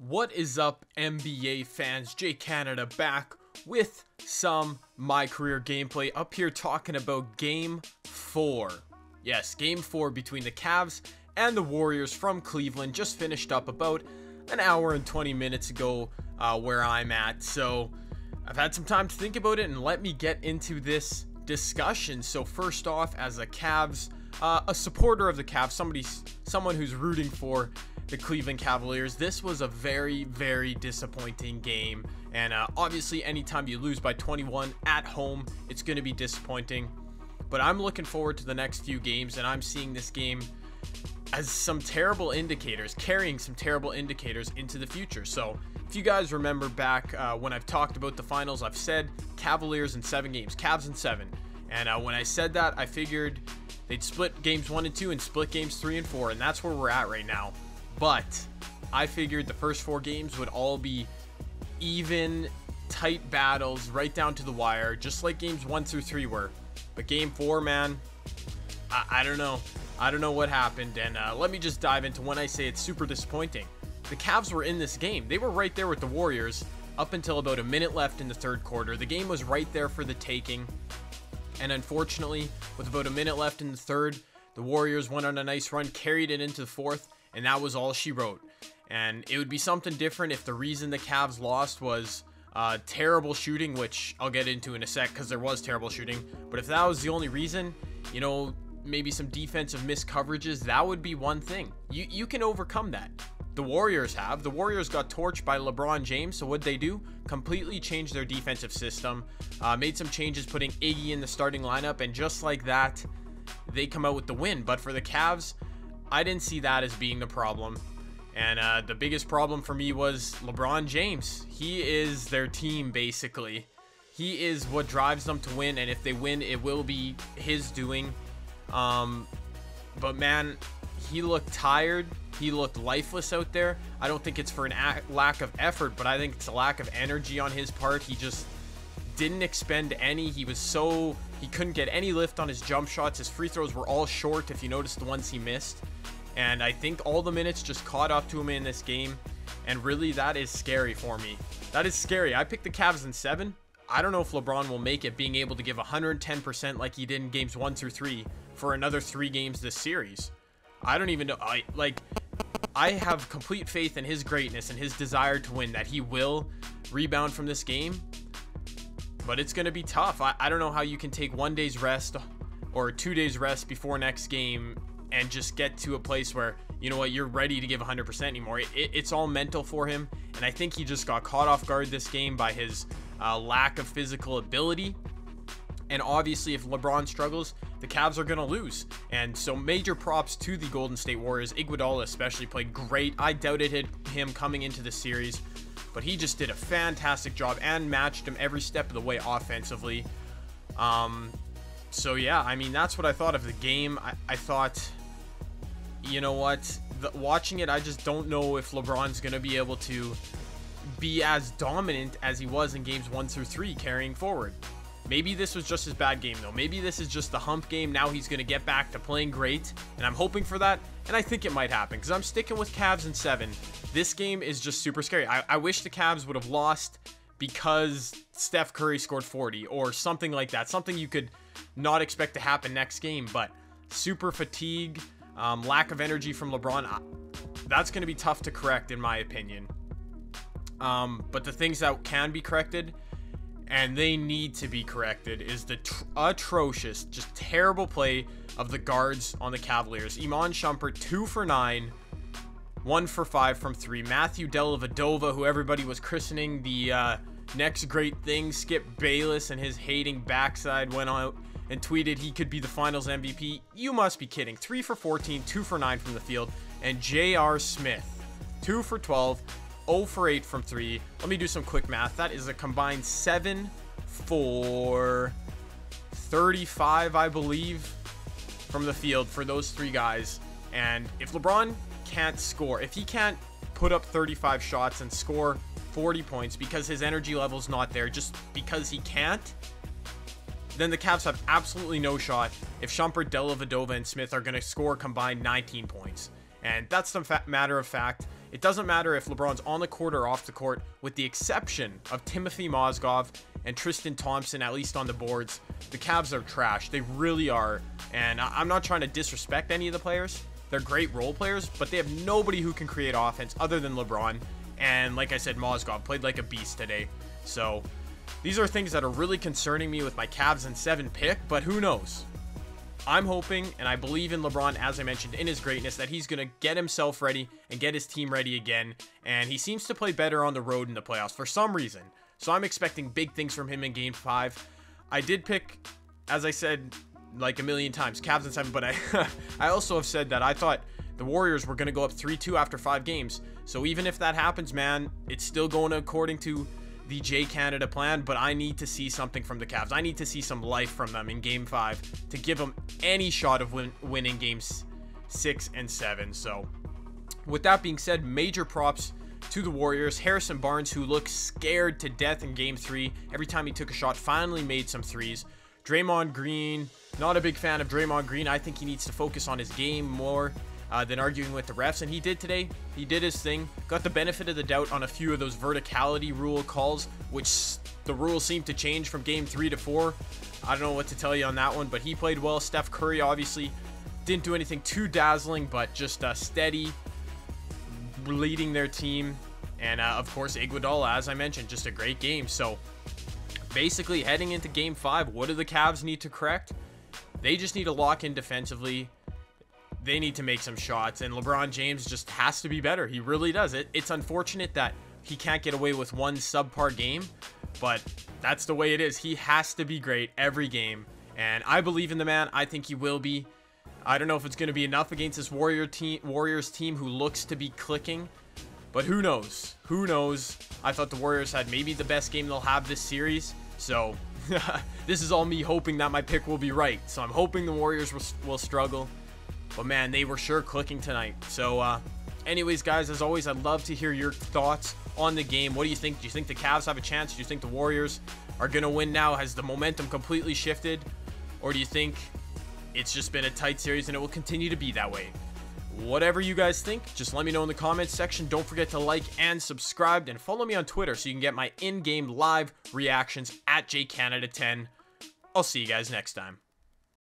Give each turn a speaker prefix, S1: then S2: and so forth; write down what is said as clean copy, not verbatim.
S1: What is up, NBA fans? Jay Canada back with some My Career gameplay up here talking about Game 4. Yes, Game 4 between the Cavs and the Warriors from Cleveland. Just finished up about an hour and 20 minutes ago where I'm at. So I've had some time to think about it, and let me get into this discussion. So first off, as a Cavs, a supporter of the Cavs, someone who's rooting for the Cleveland Cavaliers, this was a very, very disappointing game. And obviously, anytime you lose by 21 at home, it's going to be disappointing. But I'm looking forward to the next few games, and I'm seeing this game as some terrible indicators, carrying some terrible indicators into the future. So if you guys remember back when I've talked about the finals, I've said Cavaliers in 7 games, Cavs in 7. And when I said that, I figured they'd split games 1 and 2 and split games 3 and 4, and that's where we're at right now. But I figured the first 4 games would all be even, tight battles right down to the wire, just like games 1 through 3 were. But game 4, man, I don't know. I don't know what happened. And let me just dive into when I say it's super disappointing. The Cavs were in this game. They were right there with the Warriors up until about a minute left in the third quarter. The game was right there for the taking. And unfortunately, with about a minute left in the third, the Warriors went on a nice run, carried it into the fourth, and that was all she wrote. And it would be something different if the reason the Cavs lost was terrible shooting, which I'll get into in a sec because there was terrible shooting. But if that was the only reason, you know, maybe some defensive missed coverages, that would be one thing. You can overcome that. The Warriors have. The Warriors got torched by LeBron James, so what'd they do? Completely changed their defensive system, made some changes, putting Iggy in the starting lineup, and just like that, they come out with the win. But for the Cavs, I didn't see that as being the problem. And the biggest problem for me was LeBron James. He is their team, basically. He is what drives them to win, and if they win, it will be his doing. But man, he looked tired. He looked lifeless out there. I don't think it's for a lack of effort, but I think it's a lack of energy on his part. He just didn't expend any. He couldn't get any lift on his jump shots. His free throws were all short, if you notice the ones he missed. And I think all the minutes just caught up to him in this game. And really, that is scary for me. That is scary. I picked the Cavs in 7. I don't know if LeBron will make it, being able to give 110% like he did in games 1 through 3 for another 3 games this series. I don't even know. I have complete faith in his greatness and his desire to win, that he will rebound from this game. But it's going to be tough. I don't know how you can take 1 day's rest or 2 days rest before next game and just get to a place where, you know what, you're ready to give 100% anymore. It's all mental for him. And I think he just got caught off guard this game by his lack of physical ability. And obviously, if LeBron struggles, the Cavs are going to lose. And so major props to the Golden State Warriors. Iguodala especially played great. I doubted him coming into the series, but he just did a fantastic job and matched him every step of the way offensively. So yeah, I mean, that's what I thought of the game. I thought, you know what, watching it, I just don't know if LeBron's going to be able to be as dominant as he was in games 1 through 3 carrying forward. Maybe this was just his bad game, though. Maybe this is just the hump game. Now he's going to get back to playing great, and I'm hoping for that, and I think it might happen because I'm sticking with Cavs in 7. This game is just super scary. I wish the Cavs would have lost because Steph Curry scored 40 or something like that, something you could not expect to happen next game. But super fatigue, lack of energy from LeBron, that's going to be tough to correct, in my opinion. But the things that can be corrected, and they need to be corrected, is the atrocious, just terrible play of the guards on the Cavaliers. Iman Shumpert, 2 for 9, 1 for 5 from 3. Matthew Dellavedova, who everybody was christening the next great thing, Skip Bayless, and his hating backside went out and tweeted he could be the finals MVP. You must be kidding. 3 for 14, 2 for 9 from the field. And J.R. Smith, 2 for 12, 0 for 8 from 3. Let me do some quick math. That is a combined 7 for 35, I believe, from the field for those 3 guys. And if LeBron can't score, if he can't put up 35 shots and score 40 points because his energy level's not there, just because he can't, then the Cavs have absolutely no shot if Shumpert, Dellavedova, and Smith are going to score combined 19 points. And that's the matter of fact. It doesn't matter if LeBron's on the court or off the court, with the exception of Timothy Mozgov and Tristan Thompson, at least on the boards. The Cavs are trash. They really are. And I'm not trying to disrespect any of the players. They're great role players, but they have nobody who can create offense other than LeBron. And like I said, Mozgov played like a beast today. So these are things that are really concerning me with my Cavs and 7 pick, but who knows? I'm hoping, and I believe in LeBron, as I mentioned, in his greatness, that he's going to get himself ready and get his team ready again. And he seems to play better on the road in the playoffs for some reason. So I'm expecting big things from him in Game 5. I did pick, as I said like a million times, Cavs and 7, but I also have said that I thought the Warriors were going to go up 3-2 after 5 games. So even if that happens, man, it's still going according to the J Canada plan, but I need to see something from the Cavs. I need to see some life from them in Game 5 to give them any shot of winning Games 6 and 7. So with that being said, major props to the Warriors. Harrison Barnes, who looked scared to death in Game 3, every time he took a shot, finally made some threes. Draymond Green, not a big fan of Draymond Green. I think he needs to focus on his game more than arguing with the refs, and he did today. He did his thing, got the benefit of the doubt on a few of those verticality rule calls, which the rules seem to change from Game 3 to 4. I don't know what to tell you on that one, but he played well. Steph Curry obviously didn't do anything too dazzling, but just steady, leading their team. And of course, Iguodala, as I mentioned, just a great game. So basically, heading into Game 5, what do the Cavs need to correct? They just need to lock in defensively. They need to make some shots, and LeBron James just has to be better. He really does. It's unfortunate that he can't get away with one subpar game, but that's the way it is. He has to be great every game, and I believe in the man. I think he will be. I don't know if it's going to be enough against this Warriors team who looks to be clicking, but who knows? Who knows? I thought the Warriors had maybe the best game they'll have this series, so this is all me hoping that my pick will be right. So I'm hoping the Warriors will struggle. But man, they were sure clicking tonight. So anyways, guys, as always, I'd love to hear your thoughts on the game. What do you think? Do you think the Cavs have a chance? Do you think the Warriors are going to win now? Has the momentum completely shifted? Or do you think it's just been a tight series and it will continue to be that way? Whatever you guys think, just let me know in the comments section. Don't forget to like and subscribe, and follow me on Twitter so you can get my in-game live reactions at JCanada10. I'll see you guys next time.